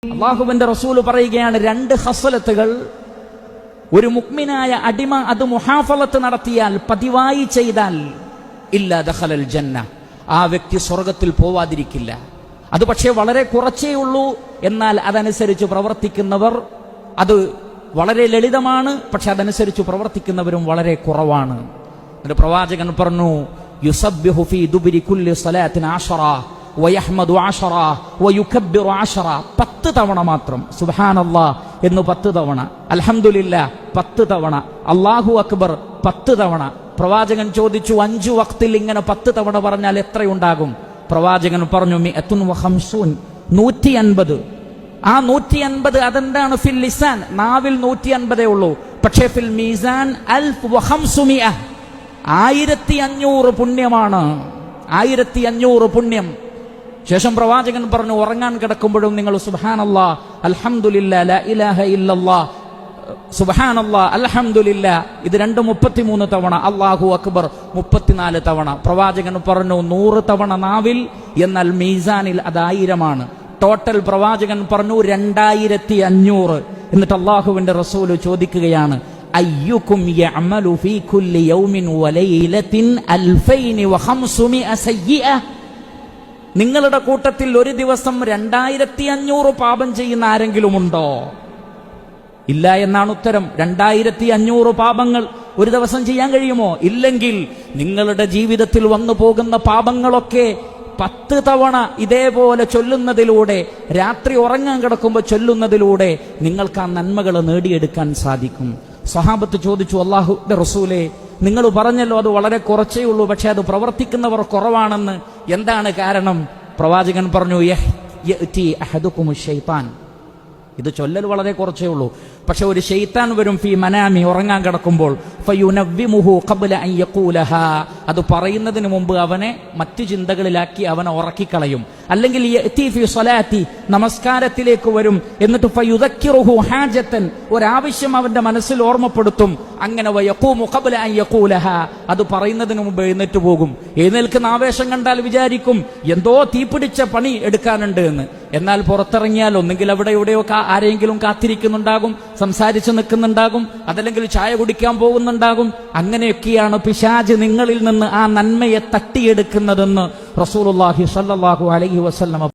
അല്ലാഹുവിന്റെ റസൂല് പറയുകയാണ്, രണ്ട് ഖസ്ലത്തുകൾ ഒരു മുഅ്മിനായ അടിമ അത് മുഹാഫളത്ത് നടത്തിയാൽ, പതിവായി ചെയ്താൽ, ഇല്ലാ ദഖലൽ ജന്ന, ആ വ്യക്തി സ്വർഗത്തിൽ പോവാതിരിക്കില്ല. അത് പക്ഷേ വളരെ കുറച്ചേ ഉള്ളൂ. എന്നാൽ അതനുസരിച്ച് പ്രവർത്തിക്കുന്നവർ, അത് വളരെ ലളിതമാണ്, പക്ഷെ അതനുസരിച്ച് പ്രവർത്തിക്കുന്നവരും വളരെ കുറവാണ്. ഒരു പ്രവാചകൻ പറഞ്ഞു, യുസബ്ബിഹു ഫീ ദുബരി കുല്ലി സ്വലാത്തിൻ 10 വയഹ്മദു 10 വയുകബ്ബിറു 10. 10 തവണ മാത്രം സുബ്ഹാനല്ലാഹ് എന്ന് 10 തവണ, അൽഹംദുലില്ലാഹ് 10 തവണ, അല്ലാഹു അക്ബർ 10 തവണ. പ്രവാചകൻ ചോദിച്ചു, 5 വക്തിൽ ഇങ്ങനെ 10 തവണ പറഞ്ഞാൽ എത്രയുണ്ടാകും? പ്രവാചകൻ പറഞ്ഞു, 150, 150. ആ 150 അതെന്താണ്? ഫിൽ ലിസാൻ, നാവിൽ 150 ഉള്ളൂ. പക്ഷേ ഫിൽ മീസാൻ 1500, 1500 പുണ്യമാണ്. 1500 പുണ്യം. ശേഷം പ്രവാചകൻ പറഞ്ഞു, ഉറങ്ങാൻ കിടക്കുമ്പോഴും നിങ്ങൾ സുബ്ഹാനല്ലാഹ്, അൽഹംദുലില്ലാഹ്, ലാ ഇലാഹ ഇല്ലല്ലാഹ്, സുബ്ഹാനല്ലാഹ്, അൽഹംദുലില്ലാഹ്, ഇത് രണ്ടും 33 തവണ, അല്ലാഹു അക്ബർ 34 തവണ. പ്രവാചകൻ പറഞ്ഞു, 100 തവണ നാവിൽ, എന്നാൽ മീസാനിൽ അത് 1000ആണ്. ടോട്ടൽ പ്രവാചകൻ പറഞ്ഞു 2500. എന്നിട്ട് അല്ലാഹുവിന്റെ റസൂൽ ചോദിക്കുകയാണ്, അയ്യുക്കും യഅമലു ഫീ കുല്ലി യൗമിൻ വലൈലത്തിൻ 2500 സയ്യിഅ. നിങ്ങളുടെ കൂട്ടത്തിൽ ഒരു ദിവസം 2500 പാപം ചെയ്യുന്ന ആരെങ്കിലും ഉണ്ടോ? ഇല്ല എന്നാണ് ഉത്തരം. 2500 പാപങ്ങൾ ഒരു ദിവസം ചെയ്യാൻ കഴിയുമോ? ഇല്ലെങ്കിൽ നിങ്ങളുടെ ജീവിതത്തിൽ വന്നു പോകുന്ന പാപങ്ങളൊക്കെ 10 തവണ ഇതേപോലെ ചൊല്ലുന്നതിലൂടെ, രാത്രി ഉറങ്ങാൻ കിടക്കുമ്പോൾ ചൊല്ലുന്നതിലൂടെ നിങ്ങൾക്ക് ആ നന്മകൾ നേടിയെടുക്കാൻ സാധിക്കും. സ്വഹാബത്ത് ചോദിച്ചു, അല്ലാഹുവിന്റെ റസൂലേ, നിങ്ങൾ പറഞ്ഞല്ലോ അത് വളരെ കുറച്ചേ ഉള്ളൂ, പക്ഷെ അത് പ്രവർത്തിക്കുന്നവർ കുറവാണെന്ന്, എന്താണ് കാരണം? പ്രവാചകൻ പറഞ്ഞു, യഅതി അഹദുകുമുശ് ശൈത്താൻ. ഇത് ചൊല്ലൽ വളരെ കുറച്ചേ ഉള്ളൂ, പക്ഷെ ഒരു ശൈത്താൻ വരും, ഫീ മനാമി, ഉറങ്ങാൻ കിടക്കുമ്പോൾ, ഫയുനവ്വിമുഹു ഖബ്ല അൻ യഖൂലഹാ, അത് പറയുന്നതിന് മുമ്പ് അവനെ മറ്റു ചിന്തകളിലാക്കി അവനെ ഉറക്കിക്കളയും. അല്ലെങ്കിൽ യഅതി ഫീ സ്വലാത്തി, നമസ്കാരത്തിലേക്ക് വരും, എന്നിട്ട് ഫയുദക്കിറുഹു ഹാജത്തൻ, ഒരാവശ്യം അവന്റെ മനസ്സിൽ ഓർമ്മപ്പെടുത്തും. അങ്ങനെ വയഖൂമു ഖബ്ല അൻ യഖൂലഹാ, അത് പറയുന്നതിന് മുമ്പ് എഴുന്നേറ്റ് പോകും. എഴുന്നേൽക്കുന്ന ആവേശം കണ്ടാൽ വിചാരിക്കും എന്തോ തീപിടിച്ച പണി എടുക്കാനുണ്ട് എന്ന്. എന്നാൽ പുറത്തിറങ്ങിയാൽ ഒന്നെങ്കിൽ അവിടെ എവിടെയോ ആരെങ്കിലും കാത്തിരിക്കുന്നുണ്ടാകും, സംസാരിച്ചു നിൽക്കുന്നുണ്ടാകും, അതല്ലെങ്കിൽ ചായ കുടിക്കാൻ പോകുന്നുണ്ടാകും. അങ്ങനെയൊക്കെയാണ് പിശാച് നിങ്ങളിൽ നിന്ന് ആ നന്മയെ തട്ടിയെടുക്കുന്നതെന്ന് റസൂലുള്ളാഹി സ്വല്ലല്ലാഹു അലൈഹി വസല്ലം